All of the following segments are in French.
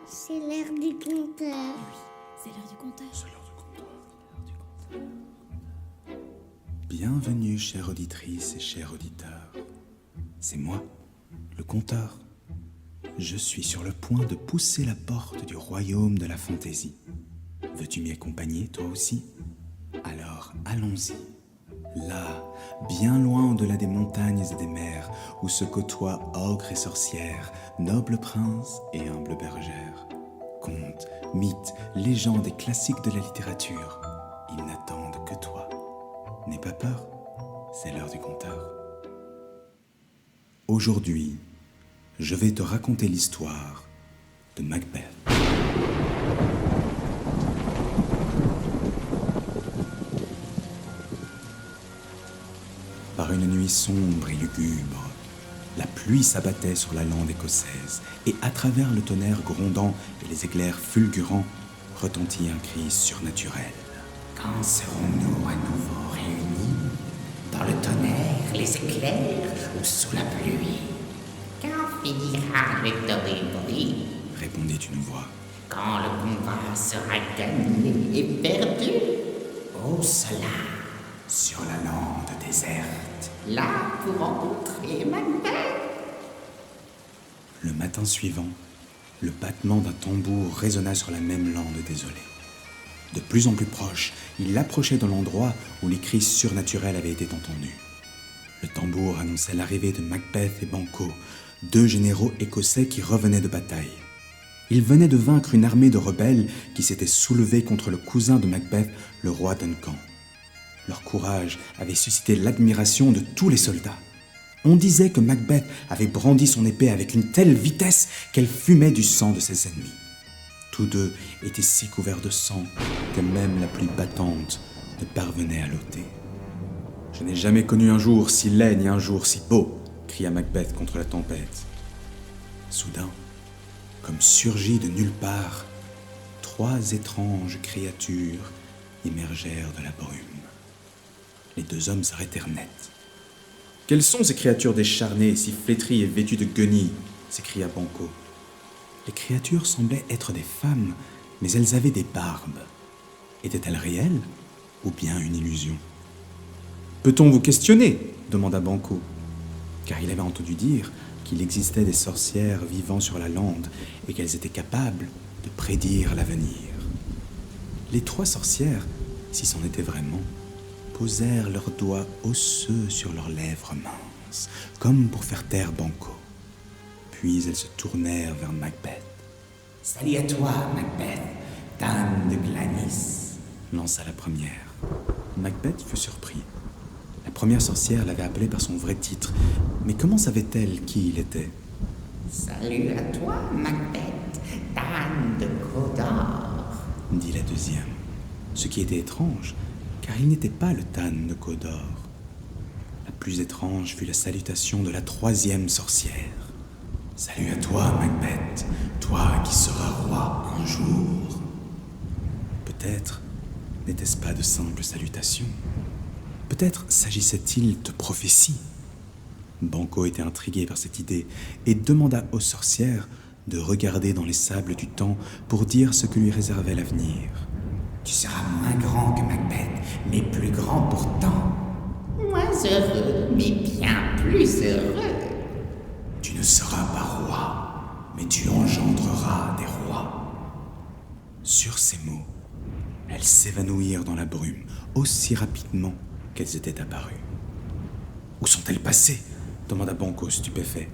c'est l'heure du conteur. Oui, c'est l'heure du conteur. Bienvenue, chère auditrice et chers auditeurs. C'est moi, le conteur. Je suis sur le point de pousser la porte du royaume de la fantaisie. Veux-tu m'y accompagner, toi aussi ? Alors, allons-y. Là, bien loin au-delà des montagnes et des mers, où se côtoient ogres et sorcières, nobles princes et humbles bergères. Contes, mythes, légendes et classiques de la littérature, ils n'attendent que toi. N'aie pas peur, c'est l'heure du conteur. Aujourd'hui, je vais te raconter l'histoire de Macbeth. Par une nuit sombre et lugubre, la pluie s'abattait sur la lande écossaise et à travers le tonnerre grondant et les éclairs fulgurants retentit un cri surnaturel. Quand serons-nous à nouveau réunis? Dans le tonnerre, les éclairs ou sous la pluie? Quand finira le torribri? Répondait une voix. Quand le combat sera gagné et perdu? Où cela? Sur la lande déserte. Là pour rencontrer Macbeth. Le matin suivant, le battement d'un tambour résonna sur la même lande désolée. De plus en plus proche, il approchait de l'endroit où les cris surnaturels avaient été entendus. Le tambour annonçait l'arrivée de Macbeth et Banquo, deux généraux écossais qui revenaient de bataille. Ils venaient de vaincre une armée de rebelles qui s'était soulevée contre le cousin de Macbeth, le roi Duncan. Leur courage avait suscité l'admiration de tous les soldats. On disait que Macbeth avait brandi son épée avec une telle vitesse qu'elle fumait du sang de ses ennemis. Tous deux étaient si couverts de sang que même la pluie battante ne parvenait à l'ôter. « Je n'ai jamais connu un jour si laid ni un jour si beau !» cria Macbeth contre la tempête. Soudain, comme surgis de nulle part, trois étranges créatures émergèrent de la brume. Les deux hommes s'arrêtèrent net. « Quelles sont ces créatures décharnées, si flétries et vêtues de guenilles ?» s'écria Banquo. Les créatures semblaient être des femmes, mais elles avaient des barbes. Étaient-elles réelles ou bien une illusion ? « Peut-on vous questionner ?» demanda Banquo, car il avait entendu dire qu'il existait des sorcières vivant sur la lande et qu'elles étaient capables de prédire l'avenir. Les trois sorcières, si c'en était vraiment, posèrent leurs doigts osseux sur leurs lèvres minces, comme pour faire taire Banquo. Puis elles se tournèrent vers Macbeth. « Salut à toi, Macbeth, Dame de Glanis !» lança la première. Macbeth fut surpris. La première sorcière l'avait appelé par son vrai titre, mais comment savait-elle qui il était ? « Salut à toi, Macbeth, Dame de Cawdor !» dit la deuxième, ce qui était étrange, car il n'était pas le Tan de Cawdor. La plus étrange fut la salutation de la troisième sorcière. « Salut à toi, Macbeth, toi qui seras roi un jour. » Peut-être n'était-ce pas de simples salutations. Peut-être s'agissait-il de prophéties. Banquo était intrigué par cette idée et demanda aux sorcières de regarder dans les sables du temps pour dire ce que lui réservait l'avenir. Tu seras moins grand que Macbeth, mais plus grand pourtant. Moins heureux, mais bien plus heureux. Tu ne seras pas roi, mais tu engendreras des rois. Sur ces mots, elles s'évanouirent dans la brume aussi rapidement qu'elles étaient apparues. « Où sont-elles passées ?» demanda Banquo stupéfait.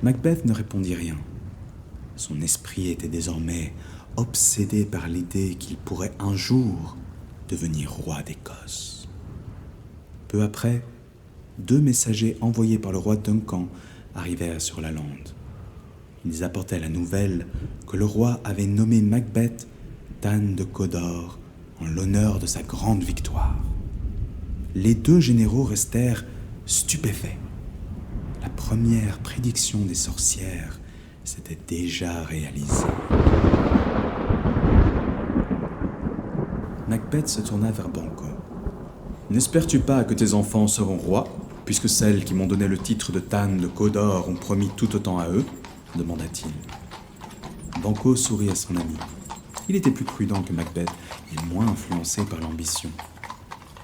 Macbeth ne répondit rien. Son esprit était désormais obsédé par l'idée qu'il pourrait un jour devenir roi d'Écosse. Peu après, deux messagers envoyés par le roi Duncan arrivèrent sur la lande. Ils apportaient la nouvelle que le roi avait nommé Macbeth Tan de Cawdor en l'honneur de sa grande victoire. Les deux généraux restèrent stupéfaits. La première prédiction des sorcières s'était déjà réalisée. Macbeth se tourna vers Banquo. « N'espères-tu pas que tes enfants seront rois, puisque celles qui m'ont donné le titre de Tan de Cawdor ont promis tout autant à eux ?» demanda-t-il. Banquo sourit à son ami. Il était plus prudent que Macbeth et moins influencé par l'ambition.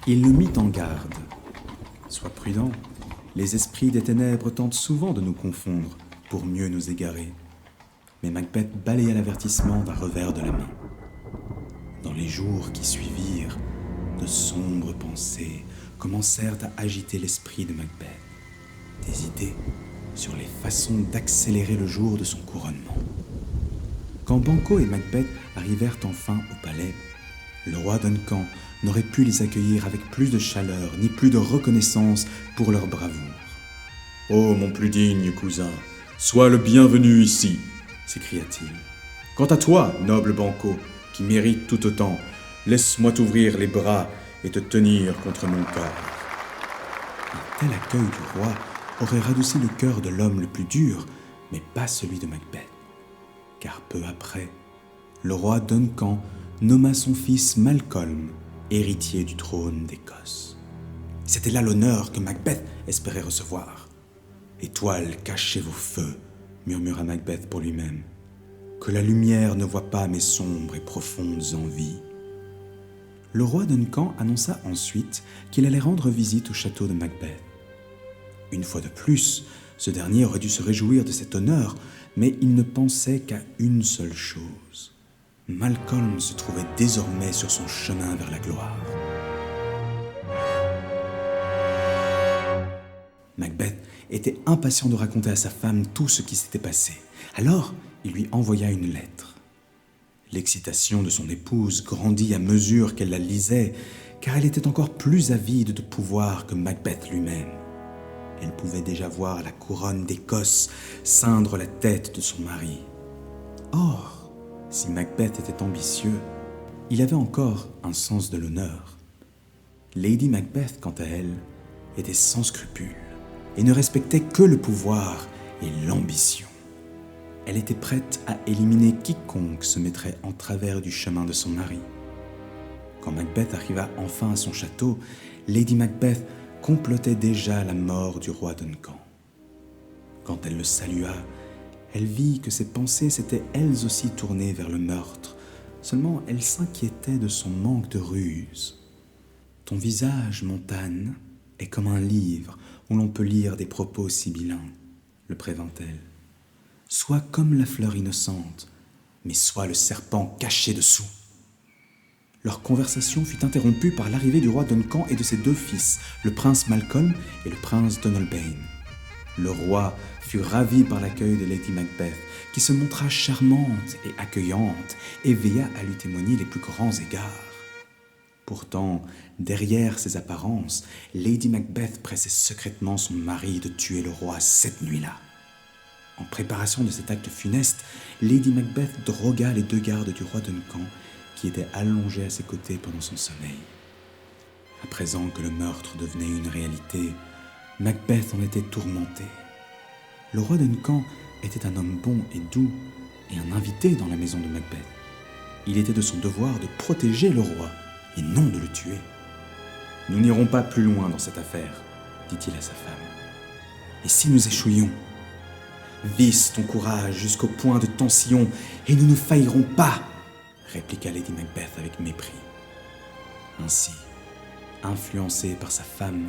Il le mit en garde. Sois prudent, les esprits des ténèbres tentent souvent de nous confondre pour mieux nous égarer. Mais Macbeth balaya l'avertissement d'un revers de la main. Dans les jours qui suivirent, de sombres pensées commencèrent à agiter l'esprit de Macbeth. Des idées sur les façons d'accélérer le jour de son couronnement. Quand Banquo et Macbeth arrivèrent enfin au palais, le roi Duncan n'aurait pu les accueillir avec plus de chaleur ni plus de reconnaissance pour leur bravoure. « Oh, mon plus digne cousin, sois le bienvenu ici !» s'écria-t-il. « Quant à toi, noble Banquo, qui mérite tout autant, laisse-moi t'ouvrir les bras et te tenir contre mon corps. » Un tel accueil du roi aurait radouci le cœur de l'homme le plus dur, mais pas celui de Macbeth. Car peu après, le roi Duncan nomma son fils Malcolm héritier du trône d'Écosse. C'était là l'honneur que Macbeth espérait recevoir. « Étoiles, cachez vos feux », murmura Macbeth pour lui-même. « Que la lumière ne voie pas mes sombres et profondes envies. » Le roi Duncan annonça ensuite qu'il allait rendre visite au château de Macbeth. Une fois de plus, ce dernier aurait dû se réjouir de cet honneur, mais il ne pensait qu'à une seule chose. Malcolm se trouvait désormais sur son chemin vers la gloire. Macbeth était impatient de raconter à sa femme tout ce qui s'était passé. Alors, il lui envoya une lettre. L'excitation de son épouse grandit à mesure qu'elle la lisait, car elle était encore plus avide de pouvoir que Macbeth lui-même. Elle pouvait déjà voir la couronne d'Écosse ceindre la tête de son mari. Or, si Macbeth était ambitieux, il avait encore un sens de l'honneur. Lady Macbeth, quant à elle, était sans scrupules et ne respectait que le pouvoir et l'ambition. Elle était prête à éliminer quiconque se mettrait en travers du chemin de son mari. Quand Macbeth arriva enfin à son château, Lady Macbeth complotait déjà la mort du roi Duncan. Quand elle le salua, elle vit que ses pensées s'étaient elles aussi tournées vers le meurtre, seulement elle s'inquiétait de son manque de ruse. « Ton visage, Montane, est comme un livre où l'on peut lire des propos sibyllins, » le prévint-elle. « Sois comme la fleur innocente, mais sois le serpent caché dessous. » Leur conversation fut interrompue par l'arrivée du roi Duncan et de ses deux fils, le prince Malcolm et le prince Donalbain. Le roi fut ravi par l'accueil de Lady Macbeth, qui se montra charmante et accueillante et veilla à lui témoigner les plus grands égards. Pourtant, derrière ces apparences, Lady Macbeth pressait secrètement son mari de tuer le roi cette nuit-là. En préparation de cet acte funeste, Lady Macbeth drogua les deux gardes du roi Duncan, qui étaient allongés à ses côtés pendant son sommeil. À présent que le meurtre devenait une réalité, Macbeth en était tourmenté. Le roi Duncan était un homme bon et doux, et un invité dans la maison de Macbeth. Il était de son devoir de protéger le roi, et non de le tuer. « Nous n'irons pas plus loin dans cette affaire, » dit-il à sa femme. « Et si nous échouions ? Visse ton courage jusqu'au point de tension, et nous ne faillirons pas !» répliqua Lady Macbeth avec mépris. Ainsi, influencé par sa femme,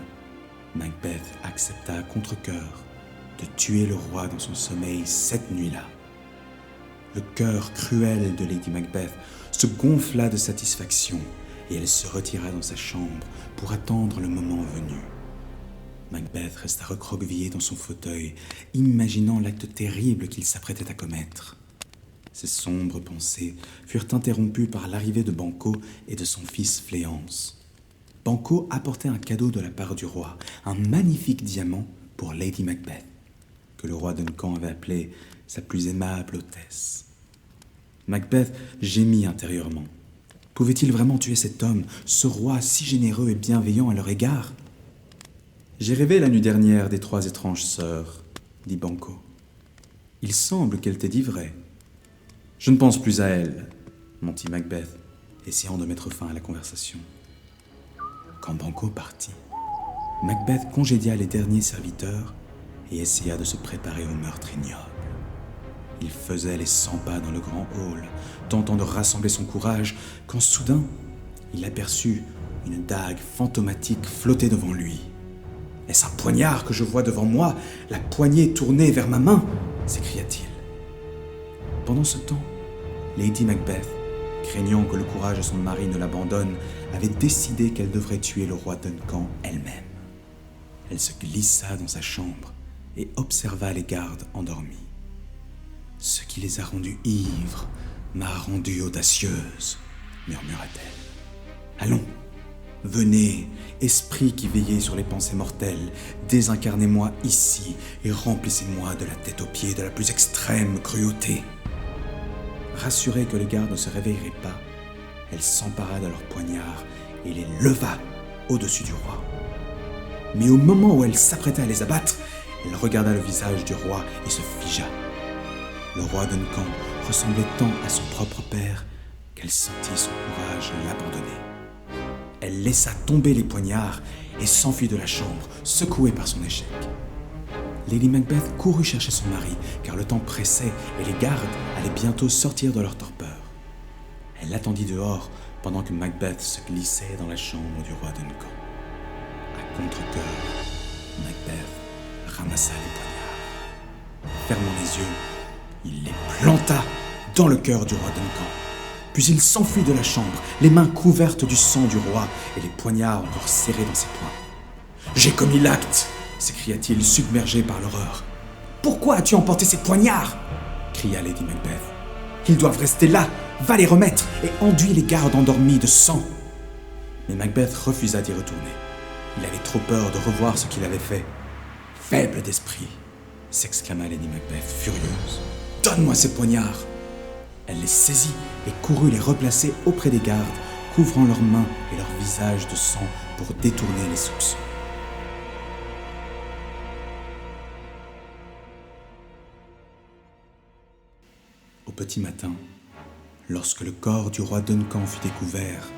Macbeth accepta à contre-cœur de tuer le roi dans son sommeil cette nuit-là. Le cœur cruel de Lady Macbeth se gonfla de satisfaction et elle se retira dans sa chambre pour attendre le moment venu. Macbeth resta recroquevillé dans son fauteuil, imaginant l'acte terrible qu'il s'apprêtait à commettre. Ses sombres pensées furent interrompues par l'arrivée de Banquo et de son fils Fléance. Banquo apportait un cadeau de la part du roi, un magnifique diamant pour Lady Macbeth, que le roi Duncan avait appelé sa plus aimable hôtesse. Macbeth gémit intérieurement. Pouvait-il vraiment tuer cet homme, ce roi si généreux et bienveillant à leur égard ? « J'ai rêvé la nuit dernière des 3 étranges sœurs, » dit Banquo. « Il semble qu'elle t'ait dit vrai. »« Je ne pense plus à elle, » mentit Macbeth, essayant de mettre fin à la conversation. Quand Banquo partit, Macbeth congédia les derniers serviteurs et essaya de se préparer au meurtre ignoble. Il faisait les 100 pas dans le grand hall, tentant de rassembler son courage, quand soudain, il aperçut une dague fantomatique flotter devant lui. « Est-ce un poignard que je vois devant moi, la poignée tournée vers ma main ?» s'écria-t-il. Pendant ce temps, Lady Macbeth, craignant que le courage de son mari ne l'abandonne, avait décidé qu'elle devrait tuer le roi Duncan elle-même. Elle se glissa dans sa chambre et observa les gardes endormis. « Ce qui les a rendus ivres m'a rendue audacieuse, murmura-t-elle. Allons, venez, esprit qui veillez sur les pensées mortelles, désincarnez-moi ici et remplissez-moi de la tête aux pieds de la plus extrême cruauté. » Rassurée que les gardes ne se réveilleraient pas, elle s'empara de leurs poignards et les leva au-dessus du roi. Mais au moment où elle s'apprêtait à les abattre, elle regarda le visage du roi et se figea. Le roi Duncan ressemblait tant à son propre père qu'elle sentit son courage l'abandonner. Elle laissa tomber les poignards et s'enfuit de la chambre, secouée par son échec. Lady Macbeth courut chercher son mari, car le temps pressait et les gardes allaient bientôt sortir de leur torpeur. Elle l'attendit dehors pendant que Macbeth se glissait dans la chambre du roi Duncan. À contre-cœur, Macbeth ramassa les poignards. Fermant les yeux, il les planta dans le cœur du roi Duncan. Puis il s'enfuit de la chambre, les mains couvertes du sang du roi et les poignards encore serrés dans ses poings. « J'ai commis l'acte !» s'écria-t-il, submergé par l'horreur. « Pourquoi as-tu emporté ces poignards ?» cria Lady Macbeth. « Ils doivent rester là, va les remettre et enduis les gardes endormis de sang. » Mais Macbeth refusa d'y retourner. Il avait trop peur de revoir ce qu'il avait fait. « Faible d'esprit !» s'exclama Lady Macbeth, furieuse. « Donne-moi ces poignards !» Elle les saisit et courut les replacer auprès des gardes, couvrant leurs mains et leurs visages de sang pour détourner les soupçons. Au petit matin, lorsque le corps du roi Duncan fut découvert,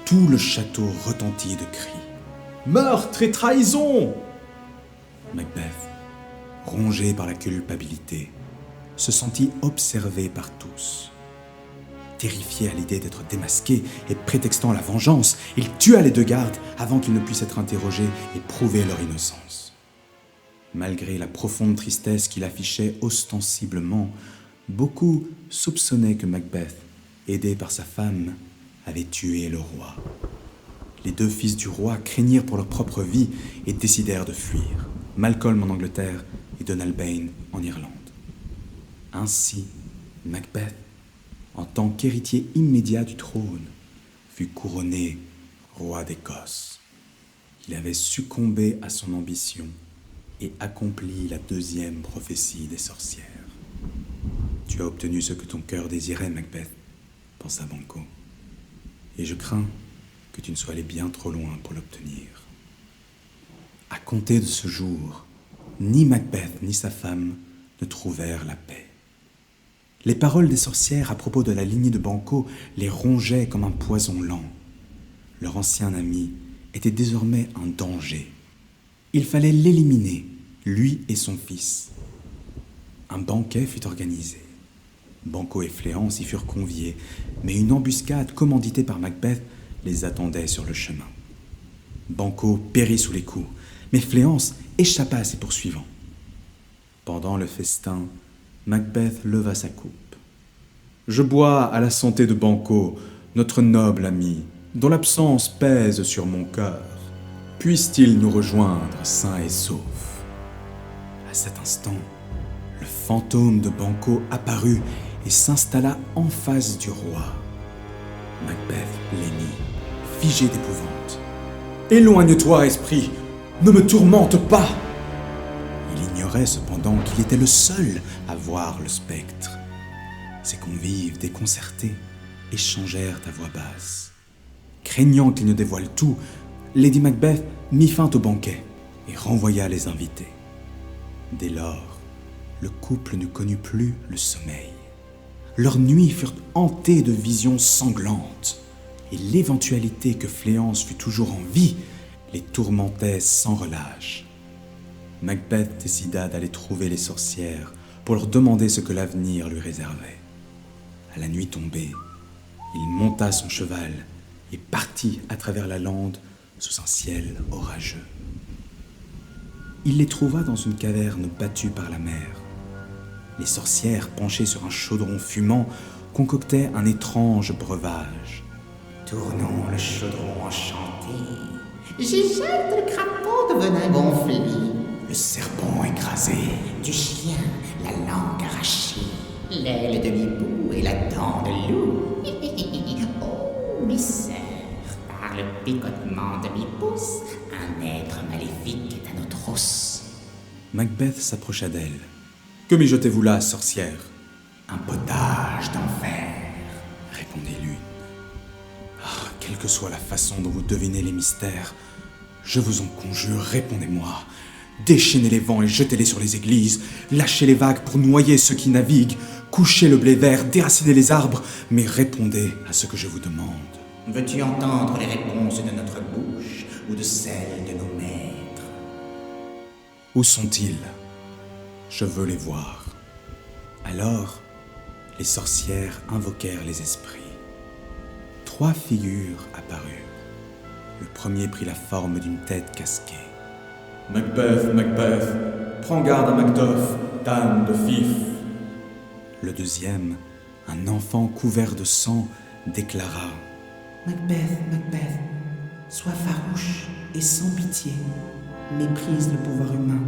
tout le château retentit de cris. « Meurtre et trahison !» Macbeth, rongé par la culpabilité, se sentit observé par tous. Terrifié à l'idée d'être démasqué et prétextant la vengeance, il tua les deux gardes avant qu'ils ne puissent être interrogés et prouver leur innocence. Malgré la profonde tristesse qu'il affichait ostensiblement, beaucoup soupçonnaient que Macbeth, aidé par sa femme, avait tué le roi. Les deux fils du roi craignirent pour leur propre vie et décidèrent de fuir, Malcolm en Angleterre et Donalbain en Irlande. Ainsi, Macbeth, en tant qu'héritier immédiat du trône, fut couronné roi d'Écosse. Il avait succombé à son ambition et accompli la deuxième prophétie des sorcières. « Tu as obtenu ce que ton cœur désirait, Macbeth, » pensa Banquo, « et je crains que tu ne sois allé bien trop loin pour l'obtenir. » À compter de ce jour, ni Macbeth ni sa femme ne trouvèrent la paix. Les paroles des sorcières à propos de la lignée de Banquo les rongeaient comme un poison lent. Leur ancien ami était désormais un danger. Il fallait l'éliminer, lui et son fils. Un banquet fut organisé. Banquo et Fléance y furent conviés, mais une embuscade commanditée par Macbeth les attendait sur le chemin. Banquo périt sous les coups, mais Fléance échappa à ses poursuivants. Pendant le festin, Macbeth leva sa coupe. « Je bois à la santé de Banquo, notre noble ami, dont l'absence pèse sur mon cœur. Puisse-t-il nous rejoindre sain et sauf ?» À cet instant, le fantôme de Banquo apparut et s'installa en face du roi. Macbeth blêmit, figé d'épouvante. « Éloigne-toi, esprit, ne me tourmente pas !» Il ignorait cependant qu'il était le seul à voir le spectre. Ses convives, déconcertés, échangèrent à voix basse. Craignant qu'il ne dévoile tout, Lady Macbeth mit fin au banquet et renvoya les invités. Dès lors, le couple ne connut plus le sommeil. Leurs nuits furent hantées de visions sanglantes, et l'éventualité que Fléance fût toujours en vie les tourmentait sans relâche. Macbeth décida d'aller trouver les sorcières pour leur demander ce que l'avenir lui réservait. À la nuit tombée, il monta son cheval et partit à travers la lande sous un ciel orageux. Il les trouva dans une caverne battue par la mer. Les sorcières, penchées sur un chaudron fumant, concoctaient un étrange breuvage. Tournons le chaudron enchanté. J'y jette le crapaud de venin gonflé. Le serpent écrasé. Du chien, la langue arrachée. L'aile de l'hibou et la dent de loup. Oh, mes sœurs, par le picotement de mes pouces, un être maléfique est à nos trousses. Macbeth s'approcha d'elle. « Que mijotez-vous là, sorcière ?»« Un potage d'enfer, » répondit l'une. Ah, quelle que soit la façon dont vous devinez les mystères, je vous en conjure, répondez-moi. Déchaînez les vents et jetez-les sur les églises, lâchez les vagues pour noyer ceux qui naviguent, couchez le blé vert, déracinez les arbres, mais répondez à ce que je vous demande. Veux-tu entendre les réponses de notre bouche ou de celles de nos maîtres? Où sont-ils? Je veux les voir. Alors, les sorcières invoquèrent les esprits. 3 figures apparurent. Le premier prit la forme d'une tête casquée. « Macbeth, Macbeth, prends garde à Macduff, Dan de Fife. » Le deuxième, un enfant couvert de sang, déclara « Macbeth, Macbeth, sois farouche et sans pitié. Méprise le pouvoir humain,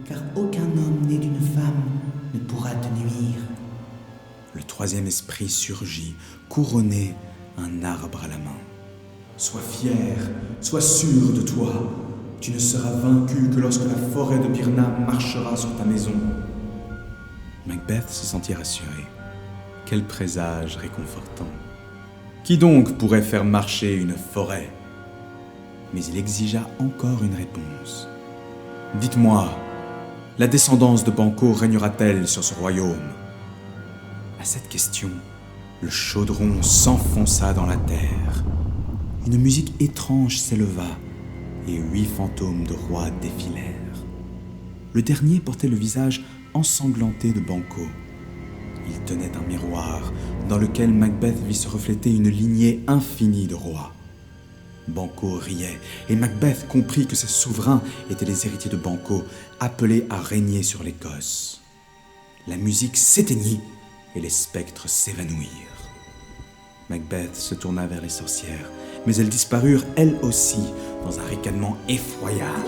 car aucun homme né d'une femme ne pourra te nuire. » Le troisième esprit surgit, couronné, un arbre à la main. « Sois fier, sois sûr de toi. Tu ne seras vaincu que lorsque la forêt de Birnam marchera sur ta maison. » Macbeth se sentit rassuré. Quel présage réconfortant. Qui donc pourrait faire marcher une forêt? Mais il exigea encore une réponse. « Dites-moi, la descendance de Banquo régnera-t-elle sur ce royaume ?» À cette question, le chaudron s'enfonça dans la terre. Une musique étrange s'éleva et 8 fantômes de rois défilèrent. Le dernier portait le visage ensanglanté de Banquo. Il tenait un miroir dans lequel Macbeth vit se refléter une lignée infinie de rois. Banquo riait et Macbeth comprit que ses souverains étaient les héritiers de Banquo, appelés à régner sur l'Écosse. La musique s'éteignit et les spectres s'évanouirent. Macbeth se tourna vers les sorcières, mais elles disparurent elles aussi dans un ricanement effroyable.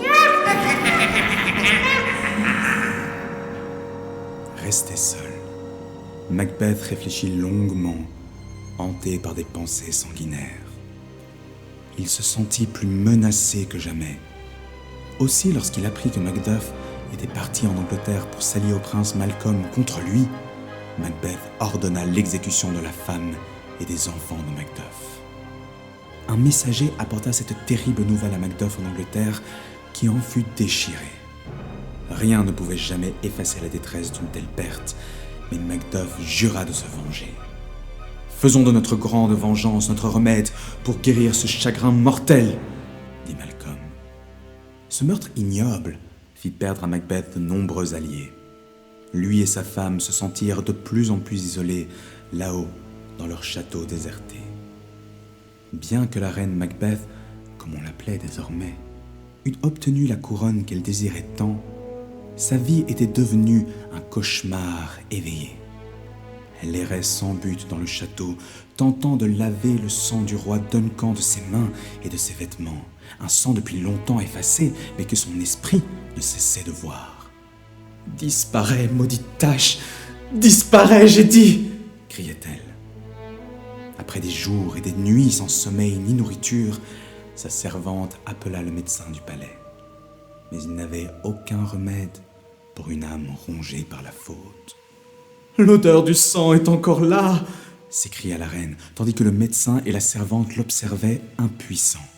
Resté seul, Macbeth réfléchit longuement, hanté par des pensées sanguinaires. Il se sentit plus menacé que jamais. Aussi, lorsqu'il apprit que Macduff était parti en Angleterre pour s'allier au prince Malcolm contre lui, Macbeth ordonna l'exécution de la femme et des enfants de Macduff. Un messager apporta cette terrible nouvelle à Macduff en Angleterre, qui en fut déchiré. Rien ne pouvait jamais effacer la détresse d'une telle perte, mais Macduff jura de se venger. « Faisons de notre grande vengeance notre remède pour guérir ce chagrin mortel !» dit Malcolm. Ce meurtre ignoble fit perdre à Macbeth de nombreux alliés. Lui et sa femme se sentirent de plus en plus isolés, là-haut, dans leur château déserté. Bien que la reine Macbeth, comme on l'appelait désormais, eût obtenu la couronne qu'elle désirait tant, sa vie était devenue un cauchemar éveillé. Elle errait sans but dans le château, tentant de laver le sang du roi Duncan de ses mains et de ses vêtements, un sang depuis longtemps effacé, mais que son esprit ne cessait de voir. « Disparais, maudite tache! Disparais, j'ai dit !» criait-elle. Après des jours et des nuits sans sommeil ni nourriture, sa servante appela le médecin du palais. Mais il n'avait aucun remède pour une âme rongée par la faute. « L'odeur du sang est encore là !» s'écria la reine, tandis que le médecin et la servante l'observaient impuissants.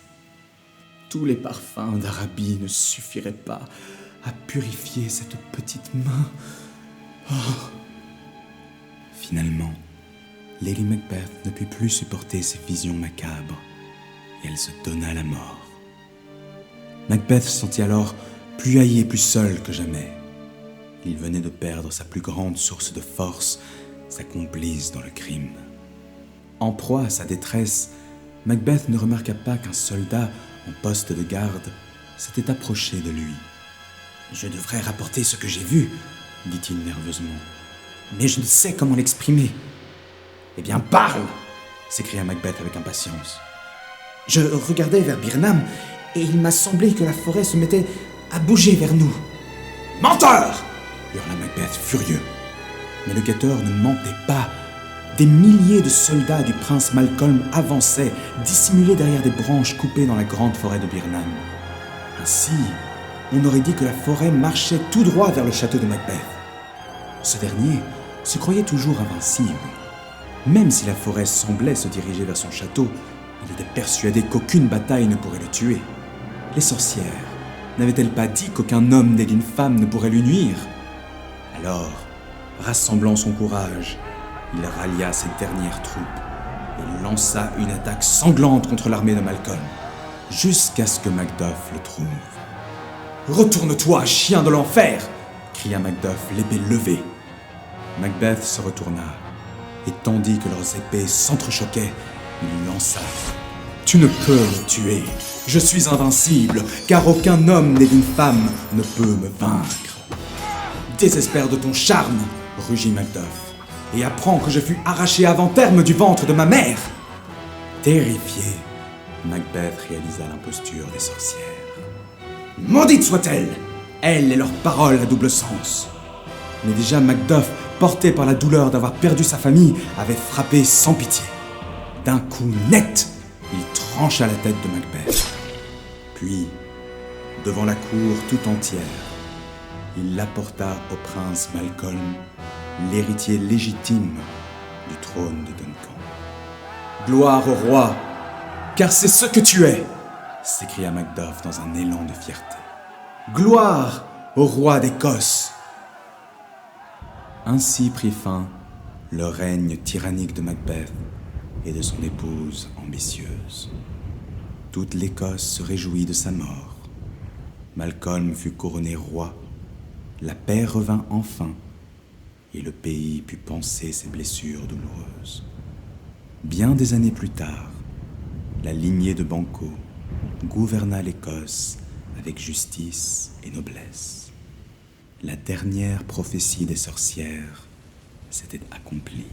Tous les parfums d'Arabie ne suffiraient pas à purifier cette petite main. Oh. Finalement, Lady Macbeth ne put plus supporter ces visions macabres et elle se donna à la mort. Macbeth se sentit alors plus haï et plus seul que jamais. Il venait de perdre sa plus grande source de force, sa complice dans le crime. En proie à sa détresse, Macbeth ne remarqua pas qu'un soldat en poste de garde s'était approché de lui. « Je devrais rapporter ce que j'ai vu, » dit-il nerveusement. « Mais je ne sais comment l'exprimer. »« Eh bien, parle !» s'écria Macbeth avec impatience. « Je regardais vers Birnam et il m'a semblé que la forêt se mettait à bouger vers nous. »« Menteur !» hurla Macbeth, furieux. Mais le guetteur ne mentait pas. Des milliers de soldats du prince Malcolm avançaient, dissimulés derrière des branches coupées dans la grande forêt de Birnam. Ainsi, on aurait dit que la forêt marchait tout droit vers le château de Macbeth. Ce dernier se croyait toujours invincible. Même si la forêt semblait se diriger vers son château, il était persuadé qu'aucune bataille ne pourrait le tuer. Les sorcières n'avaient-elles pas dit qu'aucun homme né d'une femme ne pourrait lui nuire ? Alors, rassemblant son courage, il rallia ses dernières troupes et lança une attaque sanglante contre l'armée de Malcolm, jusqu'à ce que Macduff le trouve. « Retourne-toi, chien de l'enfer !» cria Macduff, l'épée levée. Macbeth se retourna, et tandis que leurs épées s'entrechoquaient, il lança « Tu ne peux me tuer, je suis invincible, car aucun homme né d'une femme ne peut me vaincre. » « Désespère de ton charme, rugit Macduff, et apprends que je fus arraché avant terme du ventre de ma mère. » Terrifié, Macbeth réalisa l'imposture des sorcières. Maudite soit-elle! Elle et leurs paroles à double sens. Mais déjà Macduff, porté par la douleur d'avoir perdu sa famille, avait frappé sans pitié. D'un coup net, il trancha la tête de Macbeth. Puis, devant la cour tout entière, il l'apporta au prince Malcolm, l'héritier légitime du trône de Duncan. « Gloire au roi, car c'est ce que tu es !» s'écria Macduff dans un élan de fierté. « Gloire au roi d'Écosse !» Ainsi prit fin le règne tyrannique de Macbeth et de son épouse ambitieuse. Toute l'Écosse se réjouit de sa mort. Malcolm fut couronné roi, la paix revint enfin, et le pays put panser ses blessures douloureuses. Bien des années plus tard, la lignée de Banquo gouverna l'Écosse avec justice et noblesse. La dernière prophétie des sorcières s'était accomplie.